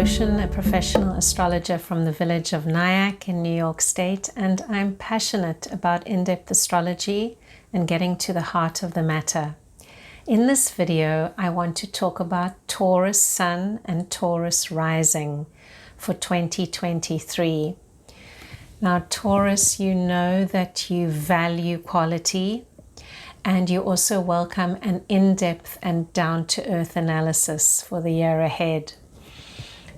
Goshen, a professional astrologer from the village of Nyack in New York State, and I'm passionate about in-depth astrology and getting to the heart of the matter. In this video, I want to talk about Taurus Sun and Taurus Rising for 2023. Now, Taurus, you know that you value quality, and you also welcome an in-depth and down-to-earth analysis for the year ahead.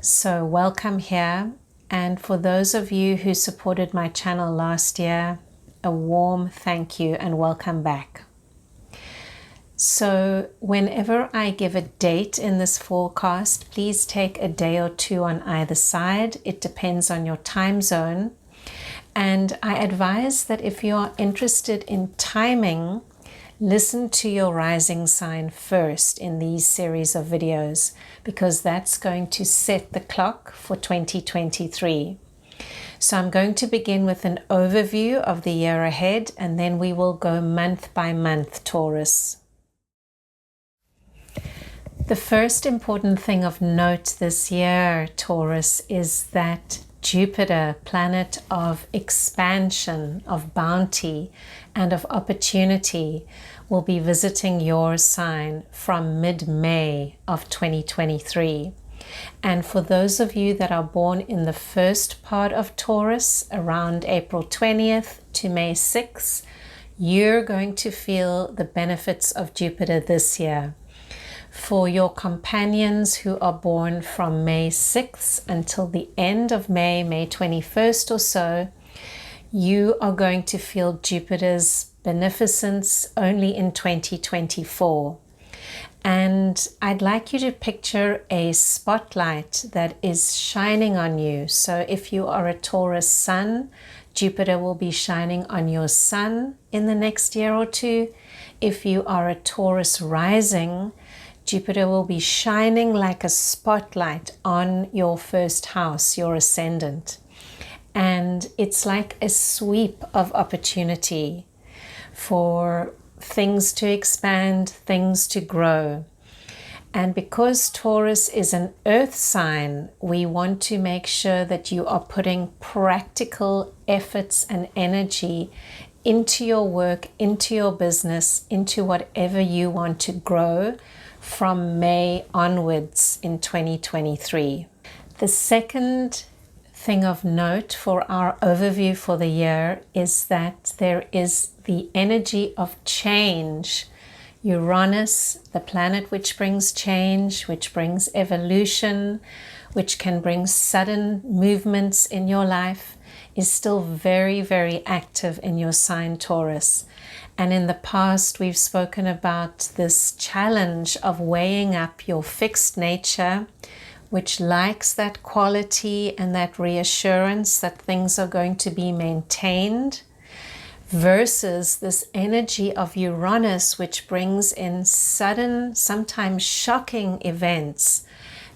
So welcome here, and for those of you who supported my channel last year, a warm thank you and welcome back. So whenever I give a date in this forecast, please take a day or two on either side. It depends on your time zone. And I advise that if you are interested in timing, listen to your rising sign first in these series of videos, because that's going to set the clock for 2023. So I'm going to begin with an overview of the year ahead, and then we will go month by month, Taurus. The first important thing of note this year, Taurus, is that Jupiter, planet of expansion, of bounty, and of opportunity, will be visiting your sign from mid-May of 2023. And for those of you that are born in the first part of Taurus, around April 20th to May 6th, you're going to feel the benefits of Jupiter this year. For your companions who are born from May 6th until the end of May, May 21st or so, you are going to feel Jupiter's beneficence only in 2024. And I'd like you to picture a spotlight that is shining on you. So if you are a Taurus Sun, Jupiter will be shining on your Sun in the next year or two. If you are a Taurus Rising, Jupiter will be shining like a spotlight on your first house, your ascendant. And it's like a sweep of opportunity for things to expand, things to grow. And because Taurus is an earth sign, we want to make sure that you are putting practical efforts and energy into your work, into your business, into whatever you want to grow from May onwards in 2023. The second thing of note for our overview for the year is that there is the energy of change. Uranus, the planet which brings change, which brings evolution, which can bring sudden movements in your life, is still very, very active in your sign, Taurus. And in the past, we've spoken about this challenge of weighing up your fixed nature, which likes that quality and that reassurance that things are going to be maintained, versus this energy of Uranus, which brings in sudden, sometimes shocking events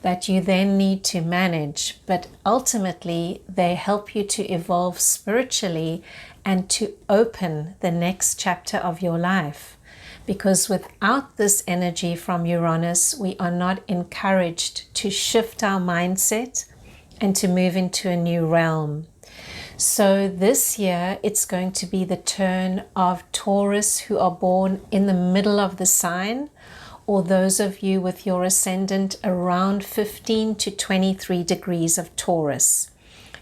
that you then need to manage. But ultimately, they help you to evolve spiritually and to open the next chapter of your life. Because without this energy from Uranus, we are not encouraged to shift our mindset and to move into a new realm. So this year, it's going to be the turn of Taurus who are born in the middle of the sign, or those of you with your ascendant around 15 to 23 degrees of Taurus.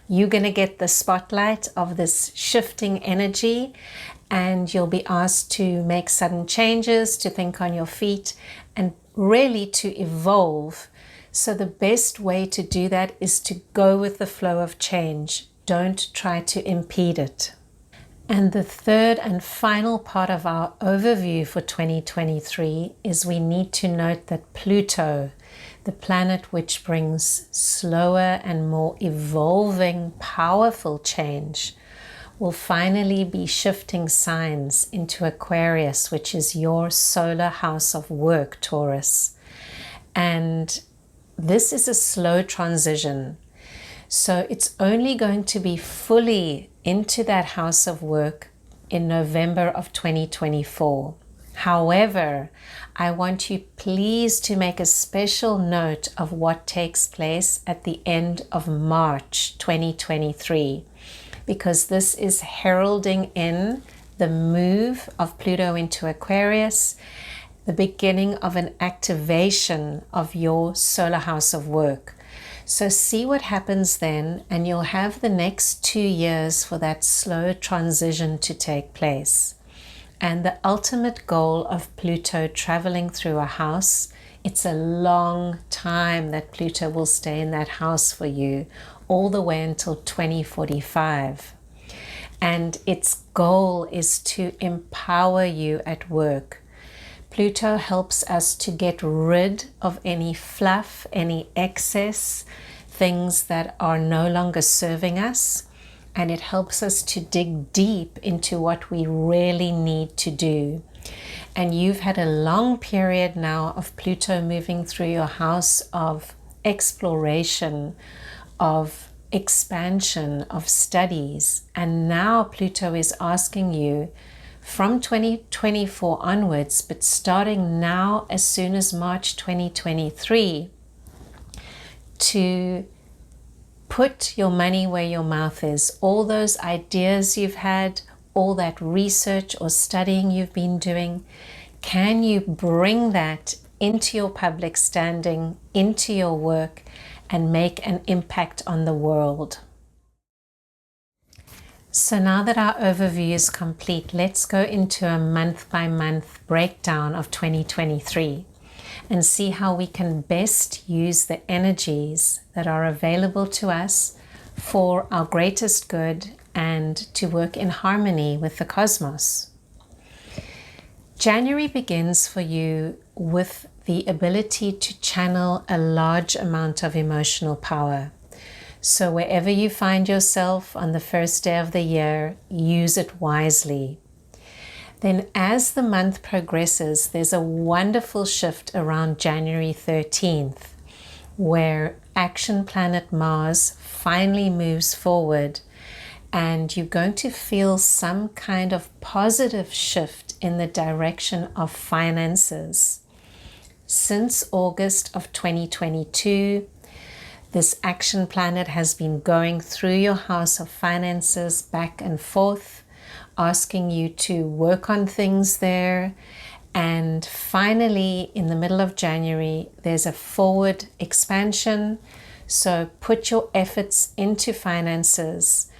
You're going to get the spotlight of this shifting energy, and you'll be asked to make sudden changes, to think on your feet, and really to evolve. So the best way to do that is to go with the flow of change. Don't try to impede it. And the third and final part of our overview for 2023 is we need to note that Pluto, the planet which brings slower and more evolving, powerful change, will finally be shifting signs into Aquarius, which is your solar house of work, Taurus. And this is a slow transition. So it's only going to be fully into that house of work in November of 2024. However, I want you please to make a special note of what takes place at the end of March 2023, because this is heralding in the move of Pluto into Aquarius, the beginning of an activation of your solar house of work. So see what happens then, and you'll have the next 2 years for that slow transition to take place. And the ultimate goal of Pluto traveling through a house, it's a long time that Pluto will stay in that house for you, all the way until 2045. And its goal is to empower you at work. Pluto helps us to get rid of any fluff, any excess, things that are no longer serving us. And it helps us to dig deep into what we really need to do. And you've had a long period now of Pluto moving through your house of exploration, of expansion, of studies. And now Pluto is asking you from 2024 onwards, but starting now as soon as March 2023, to put your money where your mouth is. All those ideas you've had, all that research or studying you've been doing, can you bring that into your public standing, into your work, and make an impact on the world? So now that our overview is complete, let's go into a month-by-month breakdown of 2023. And see how we can best use the energies that are available to us for our greatest good and to work in harmony with the cosmos. January begins for you with the ability to channel a large amount of emotional power. So wherever you find yourself on the first day of the year, use it wisely. Then as the month progresses, there's a wonderful shift around January 13th, where action planet Mars finally moves forward, and you're going to feel some kind of positive shift in the direction of finances. Since August of 2022, this action planet has been going through your house of finances back and forth, asking you to work on things there. And finally, in the middle of January, there's a forward expansion. So put your efforts into finances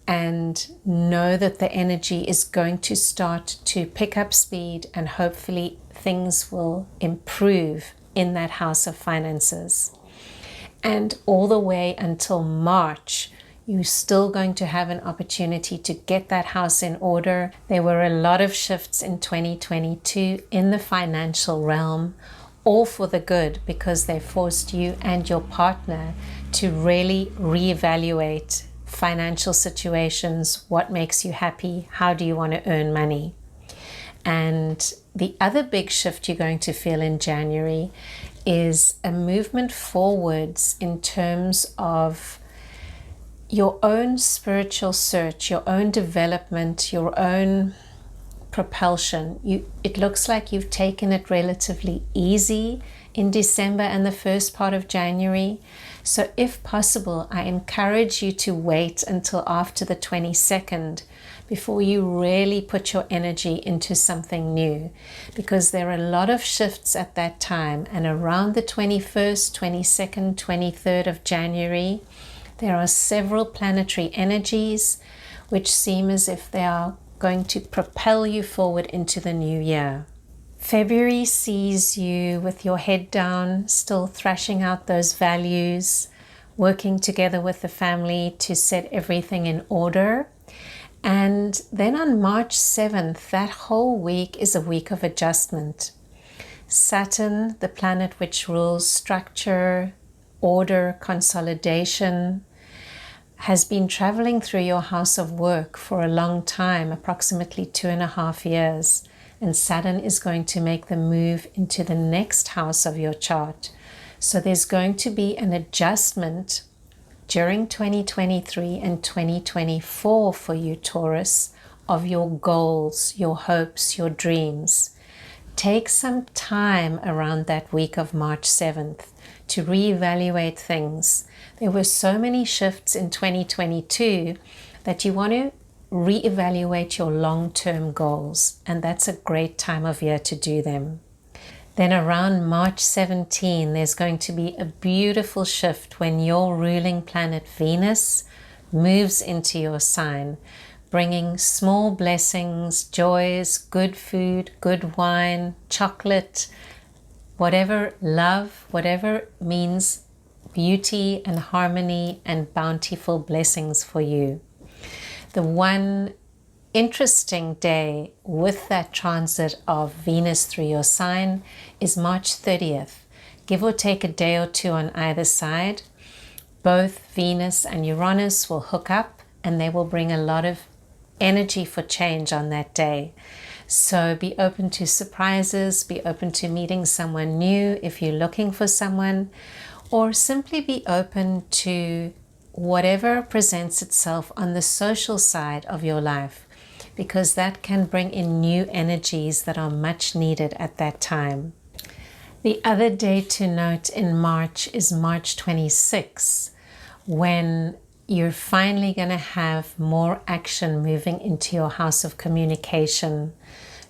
and know that the energy is going to start to pick up speed, and hopefully things will improve in that house of finances. And all the way until March, you're still going to have an opportunity to get that house in order. There were a lot of shifts in 2022 in the financial realm, all for the good, because they forced you and your partner to really reevaluate financial situations. What makes you happy? How do you want to earn money? And the other big shift you're going to feel in January is a movement forwards in terms of your own spiritual search, your own development, your own propulsion. It looks like you've taken it relatively easy in December and the first part of January. So if possible, I encourage you to wait until after the 22nd before you really put your energy into something new, because there are a lot of shifts at that time. And around the 21st, 22nd, 23rd of January, there are several planetary energies which seem as if they are going to propel you forward into the new year. February sees you with your head down, still thrashing out those values, working together with the family to set everything in order. And then on March 7th, that whole week is a week of adjustment. Saturn, the planet which rules structure, order, consolidation, has been traveling through your house of work for a long time, approximately 2.5 years. And Saturn is going to make the move into the next house of your chart. So there's going to be an adjustment during 2023 and 2024 for you, Taurus, of your goals, your hopes, your dreams. Take some time around that week of March 7th to reevaluate things. There were so many shifts in 2022 that you want to reevaluate your long-term goals, and that's a great time of year to do them. Then around March 17, there's going to be a beautiful shift when your ruling planet Venus moves into your sign, bringing small blessings, joys, good food, good wine, chocolate, whatever, love, whatever means beauty and harmony and bountiful blessings for you. The one interesting day with that transit of Venus through your sign is March 30th. Give or take a day or two on either side. Both Venus and Uranus will hook up, and they will bring a lot of energy for change on that day. So be open to surprises, be open to meeting someone new if you're looking for someone, or simply be open to whatever presents itself on the social side of your life, because that can bring in new energies that are much needed at that time. The other day to note in March is March 26, when you're finally going to have more action moving into your house of communication,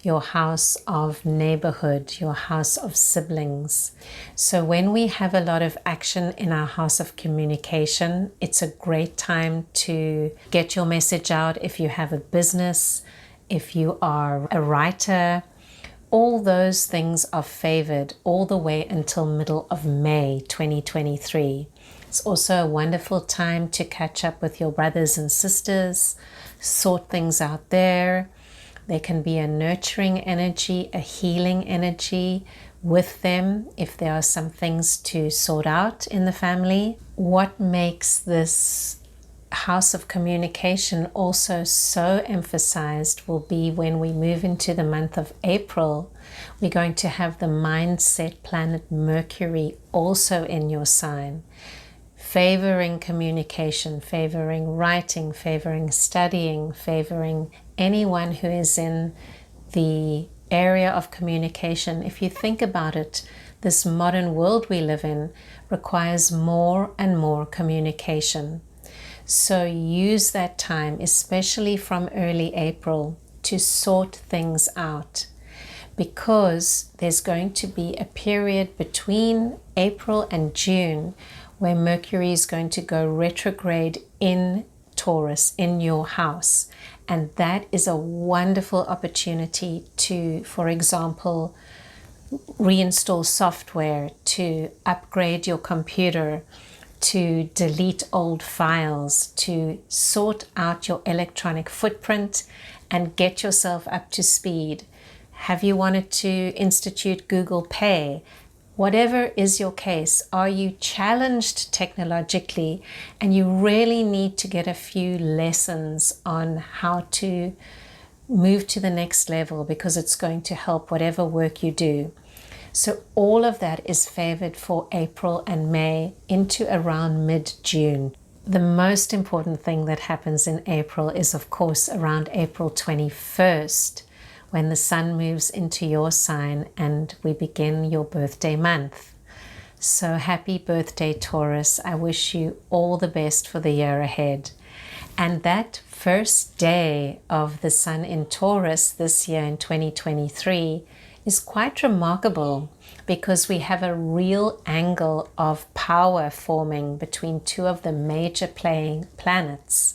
your house of neighborhood, your house of siblings. So when we have a lot of action in our house of communication, it's a great time to get your message out. If you have a business, if you are a writer, all those things are favored all the way until middle of May 2023. It's also a wonderful time to catch up with your brothers and sisters, sort things out there. There can be a nurturing energy, a healing energy with them if there are some things to sort out in the family. What makes this house of communication also so emphasized will be when we move into the month of April. We're going to have the mindset planet Mercury also in your sign, favoring communication, favoring writing, favoring studying, favoring anyone who is in the area of communication. If you think about it, this modern world we live in requires more and more communication. So use that time, especially from early April, to sort things out, because there's going to be a period between April and June where Mercury is going to go retrograde in Taurus, in your house. And that is a wonderful opportunity to, for example, reinstall software, to upgrade your computer, to delete old files, to sort out your electronic footprint and get yourself up to speed. Have you wanted to institute Google Pay? Whatever is your case, are you challenged technologically and you really need to get a few lessons on how to move to the next level, because it's going to help whatever work you do. So all of that is favored for April and May into around mid-June. The most important thing that happens in April is, of course, around April 21st, when the sun moves into your sign and we begin your birthday month. So happy birthday, Taurus. I wish you all the best for the year ahead. And that first day of the sun in Taurus this year in 2023 is quite remarkable, because we have a real angle of power forming between two of the major playing planets.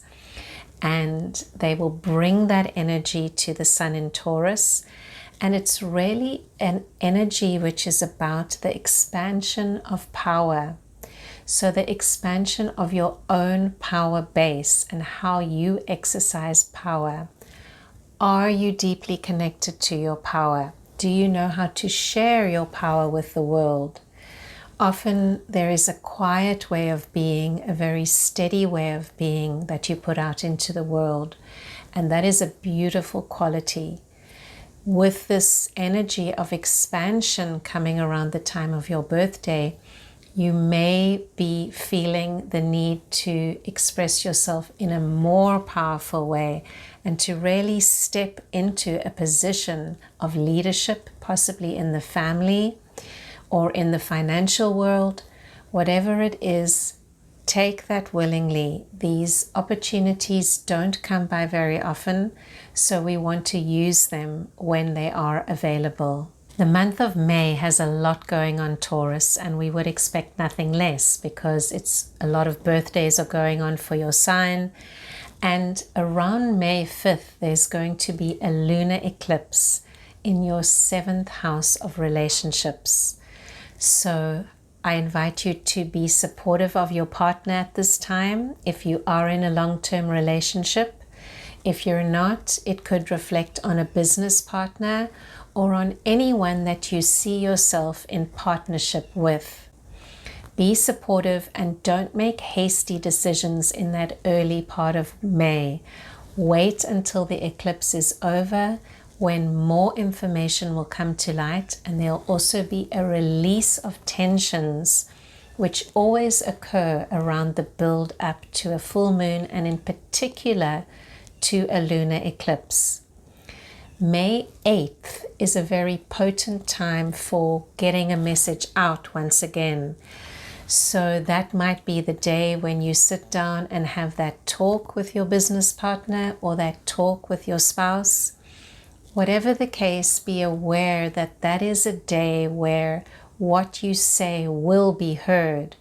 And they will bring that energy to the sun in Taurus. And it's really an energy which is about the expansion of power. So the expansion of your own power base and how you exercise power. Are you deeply connected to your power? Do you know how to share your power with the world? Often there is a quiet way of being, a very steady way of being that you put out into the world. And that is a beautiful quality. With this energy of expansion coming around the time of your birthday, you may be feeling the need to express yourself in a more powerful way and to really step into a position of leadership, possibly in the family or in the financial world. Whatever it is, take that willingly. These opportunities don't come by very often, so we want to use them when they are available. The month of May has a lot going on, Taurus, and we would expect nothing less because it's a lot of birthdays are going on for your sign. And around May 5th, there's going to be a lunar eclipse in your 7th house of relationships. So I invite you to be supportive of your partner at this time if you are in a long-term relationship. If you're not, it could reflect on a business partner or on anyone that you see yourself in partnership with. Be supportive and don't make hasty decisions in that early part of May. Wait until the eclipse is over, when more information will come to light, and there'll also be a release of tensions which always occur around the build up to a full moon, and in particular to a lunar eclipse. May 8th is a very potent time for getting a message out once again. So that might be the day when you sit down and have that talk with your business partner or that talk with your spouse. Whatever the case, be aware that that is a day where what you say will be heard.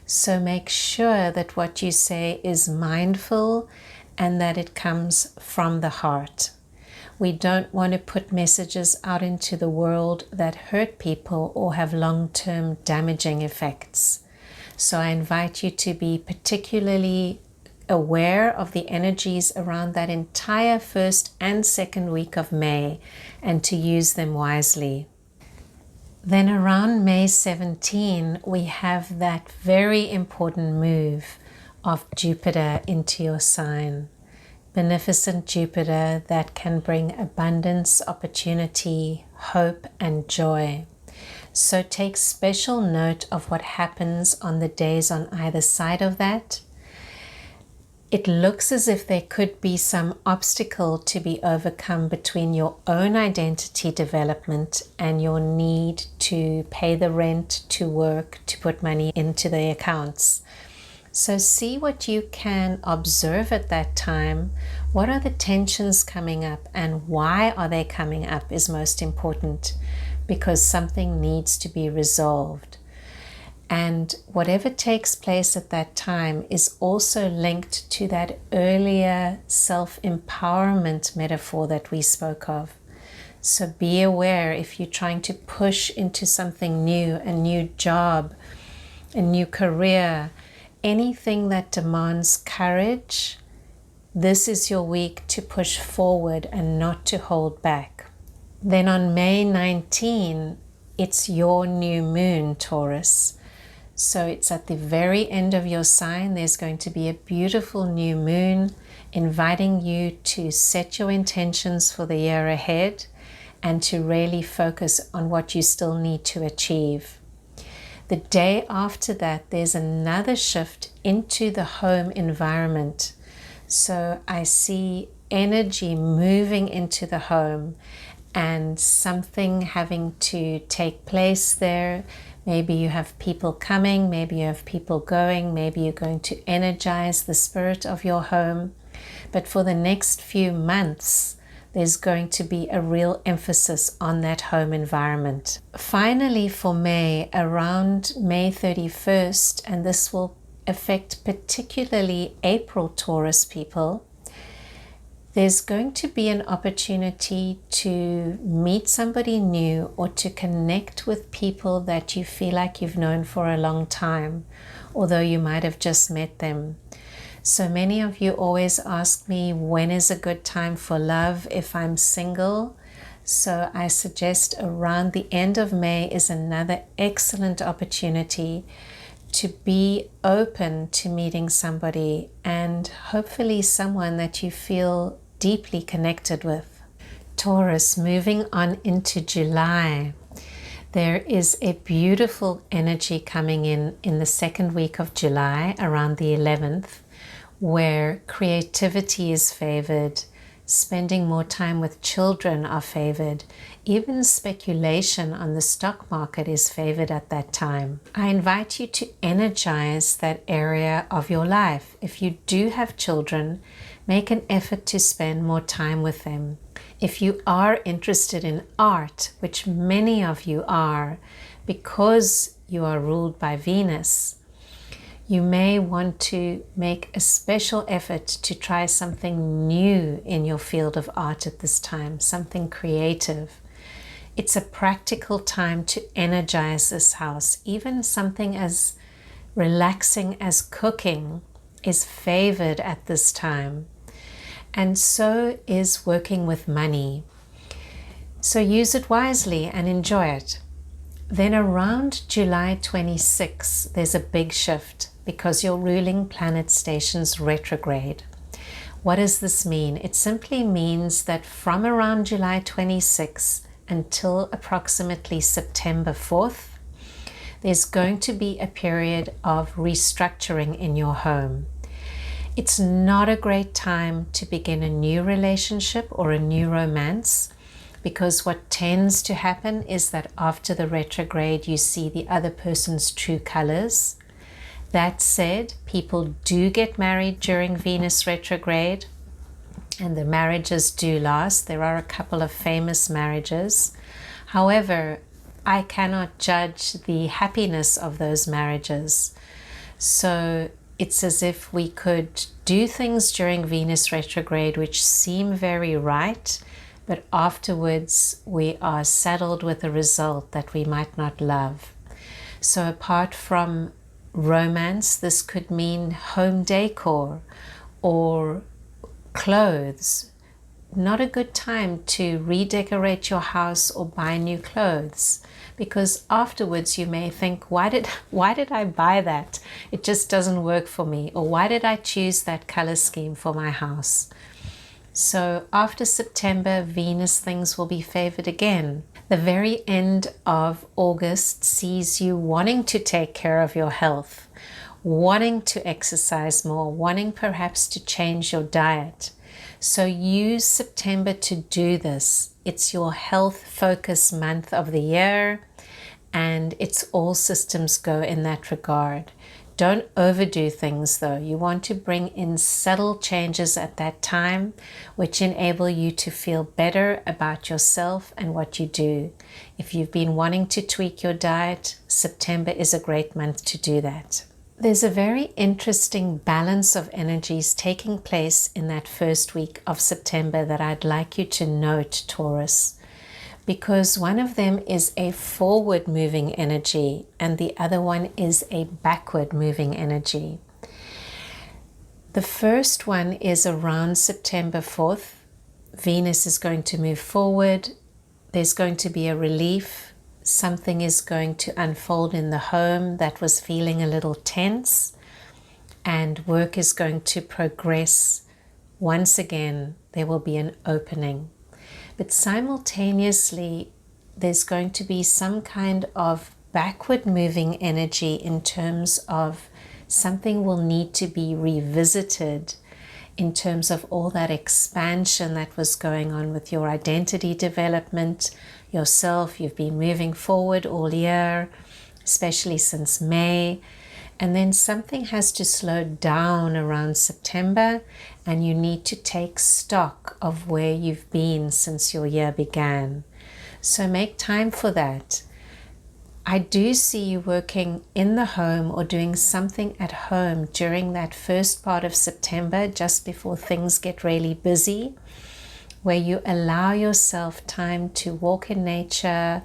So make sure that what you say is mindful and that it comes from the heart. We don't want to put messages out into the world that hurt people or have long-term damaging effects. So I invite you to be particularly aware of the energies around that entire first and second week of May and to use them wisely. Then around May 17, we have that very important move of Jupiter into your sign. Beneficent Jupiter that can bring abundance, opportunity, hope, and joy. So take special note of what happens on the days on either side of that. It looks as if there could be some obstacle to be overcome between your own identity development and your need to pay the rent, to work, to put money into the accounts. So see what you can observe at that time. What are the tensions coming up and why are they coming up is most important, because something needs to be resolved. And whatever takes place at that time is also linked to that earlier self-empowerment metaphor that we spoke of. So be aware if you're trying to push into something new, a new job, a new career, anything that demands courage, this is your week to push forward and not to hold back. Then on May 19, it's your new moon, Taurus. So it's at the very end of your sign. There's going to be a beautiful new moon inviting you to set your intentions for the year ahead and to really focus on what you still need to achieve. The day after that, there's another shift into the home environment. So I see energy moving into the home and something having to take place there. Maybe you have people coming, maybe you have people going, maybe you're going to energize the spirit of your home. But for the next few months, there's going to be a real emphasis on that home environment. Finally, for May, around May 31st, and this will affect particularly April Taurus people, there's going to be an opportunity to meet somebody new or to connect with people that you feel like you've known for a long time, although you might have just met them. So many of you always ask me, when is a good time for love if I'm single? So I suggest around the end of May is another excellent opportunity to be open to meeting somebody, and hopefully someone that you feel deeply connected with. Taurus, moving on into July. There is a beautiful energy coming in the second week of July, around the 11th, where creativity is favored, Spending more time with children are favored. Even speculation on the stock market is favored at that time. I invite you to energize that area of your life. If you do have children, make an effort to spend more time with them. If you are interested in art, which many of you are, because you are ruled by Venus, you may want to make a special effort to try something new in your field of art at this time, something creative. It's a practical time to energize this house. Even something as relaxing as cooking is favored at this time. And so is working with money. So use it wisely and enjoy it. Then around July 26, there's a big shift because your ruling planet stations retrograde. What does this mean? It simply means that from around July 26 until approximately September 4th, there's going to be a period of restructuring in your home. It's not a great time to begin a new relationship or a new romance, because what tends to happen is that after the retrograde, you see the other person's true colors. That said, people do get married during Venus retrograde, and the marriages do last. There are a couple of famous marriages. However, I cannot judge the happiness of those marriages. So it's as if we could do things during Venus retrograde which seem very right, but afterwards we are saddled with a result that we might not love. So apart from romance, this could mean home decor or clothes. Not a good time to redecorate your house or buy new clothes, because afterwards you may think, why did I buy that? It just doesn't work for me. Or why did I choose that color scheme for my house? So after September, Venus things will be favored again. The very end of August sees you wanting to take care of your health, wanting to exercise more, wanting perhaps to change your diet. So use September to do this. It's your health focus month of the year, and it's all systems go in that regard. Don't overdo things though. You want to bring in subtle changes at that time, which enable you to feel better about yourself and what you do. If you've been wanting to tweak your diet, September is a great month to do that. There's a very interesting balance of energies taking place in that first week of September that I'd like you to note, Taurus, because one of them is a forward moving energy and the other one is a backward moving energy. The first one is around September 4th. Venus is going to move forward. There's going to be a relief. Something is going to unfold in the home that was feeling a little tense, and work is going to progress. Once again, there will be an opening. But simultaneously, there's going to be some kind of backward moving energy in terms of something will need to be revisited in terms of all that expansion that was going on with your identity development, yourself. You've been moving forward all year, especially since May. And then something has to slow down around September, and you need to take stock of where you've been since your year began. So make time for that. I do see you working in the home or doing something at home during that first part of September, just before things get really busy, where you allow yourself time to walk in nature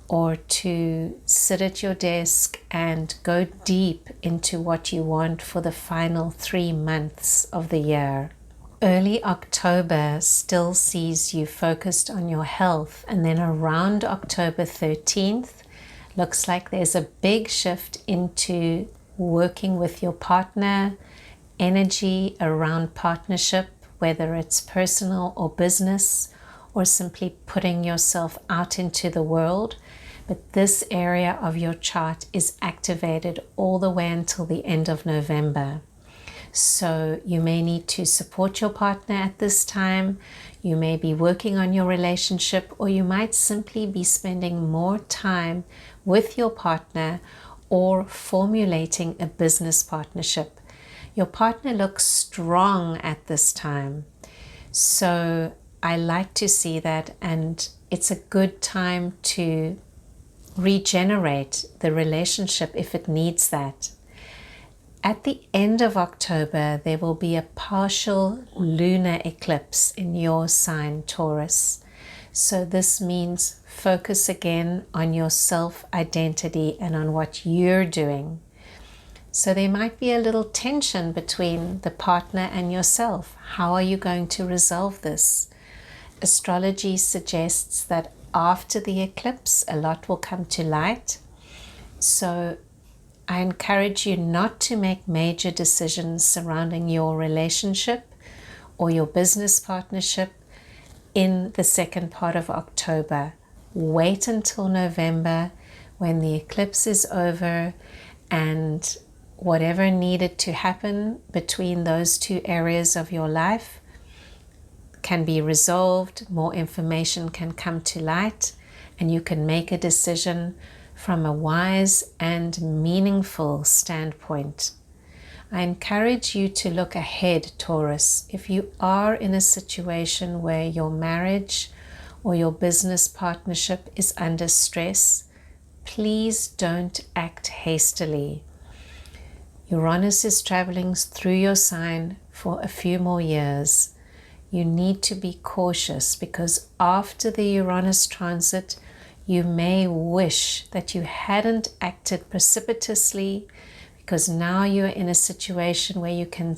or to sit at your desk and go deep into what you want for the final 3 months of the year. Early October still sees you focused on your health, and then around October 13th, looks like there's a big shift into working with your partner, energy around partnership, whether it's personal or business, or simply putting yourself out into the world. But this area of your chart is activated all the way until the end of November. So you may need to support your partner at this time. You may be working on your relationship, or you might simply be spending more time with your partner or formulating a business partnership. Your partner looks strong at this time. So I like to see that, and it's a good time to regenerate the relationship if it needs that. At the end of October, there will be a partial lunar eclipse in your sign, Taurus. So this means focus again on your self-identity and on what you're doing. So there might be a little tension between the partner and yourself. How are you going to resolve this? Astrology suggests that after the eclipse, a lot will come to light. So I encourage you not to make major decisions surrounding your relationship or your business partnership in the second part of October. Wait until November when the eclipse is over, and whatever needed to happen between those two areas of your life can be resolved, more information can come to light, and you can make a decision from a wise and meaningful standpoint. I encourage you to look ahead, Taurus. If you are in a situation where your marriage or your business partnership is under stress, please don't act hastily. Uranus is traveling through your sign for a few more years. You need to be cautious, because after the Uranus transit, you may wish that you hadn't acted precipitously, because now you're in a situation where you can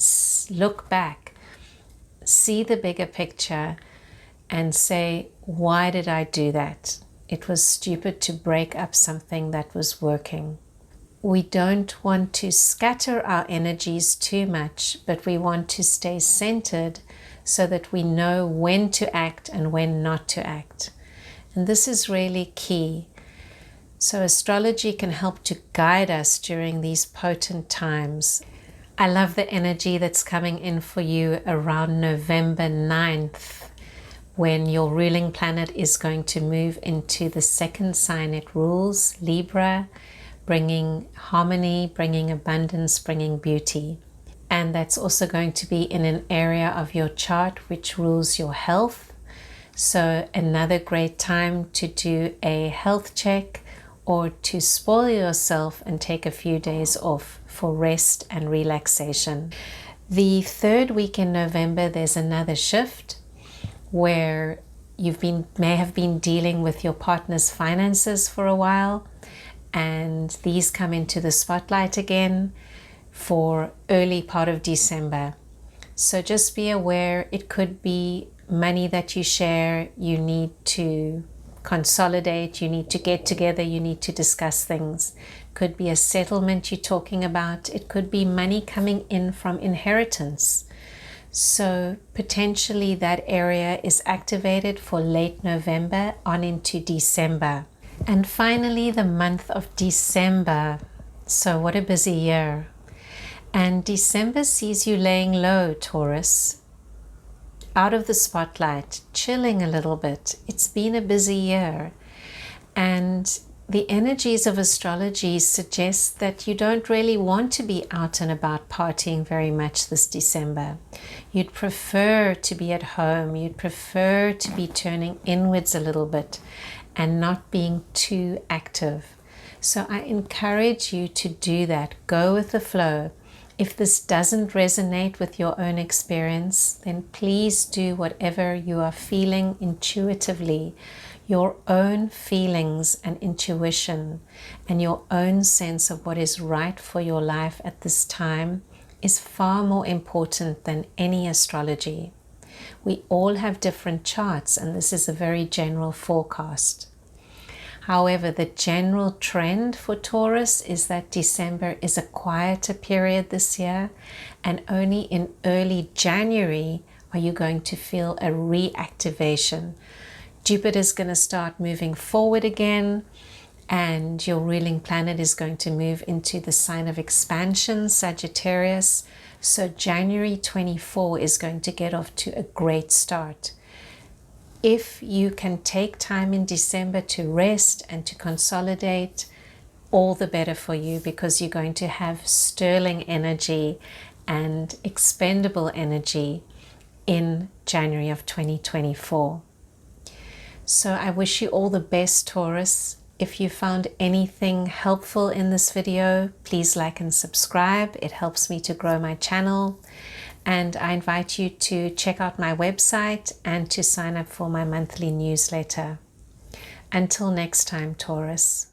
look back, see the bigger picture, and say, why did I do that? It was stupid to break up something that was working. We don't want to scatter our energies too much, but we want to stay centered so that we know when to act and when not to act. And this is really key. So astrology can help to guide us during these potent times. I love the energy that's coming in for you around November 9th, when your ruling planet is going to move into the second sign it rules, Libra, bringing harmony, bringing abundance, bringing beauty. And that's also going to be in an area of your chart which rules your health. So another great time to do a health check, or to spoil yourself and take a few days off for rest and relaxation. The third week in November, there's another shift where may have been dealing with your partner's finances for a while, and these come into the spotlight again for early part of December. So just be aware, it could be money that you share, you need to consolidate, you need to get together, you need to discuss things. Could be a settlement you're talking about. It could be money coming in from inheritance. So potentially that area is activated for late November on into December. And finally, the month of December. So what a busy year. And December sees you laying low, Taurus, out of the spotlight, chilling a little bit. It's been a busy year. And the energies of astrology suggest that you don't really want to be out and about partying very much this December. You'd prefer to be at home. You'd prefer to be turning inwards a little bit and not being too active. So I encourage you to do that. Go with the flow. If this doesn't resonate with your own experience, then please do whatever you are feeling intuitively. Your own feelings and intuition and your own sense of what is right for your life at this time is far more important than any astrology. We all have different charts, and this is a very general forecast. However, the general trend for Taurus is that December is a quieter period this year, and only in early January are you going to feel a reactivation. Jupiter's going to start moving forward again, and your ruling planet is going to move into the sign of expansion, Sagittarius, So January 24 is going to get off to a great start. If you can take time in December to rest and to consolidate, all the better for you, because you're going to have sterling energy and expendable energy in January of 2024. So I wish you all the best, Taurus. If you found anything helpful in this video, please like and subscribe. It helps me to grow my channel. And I invite you to check out my website and to sign up for my monthly newsletter. Until next time, Taurus.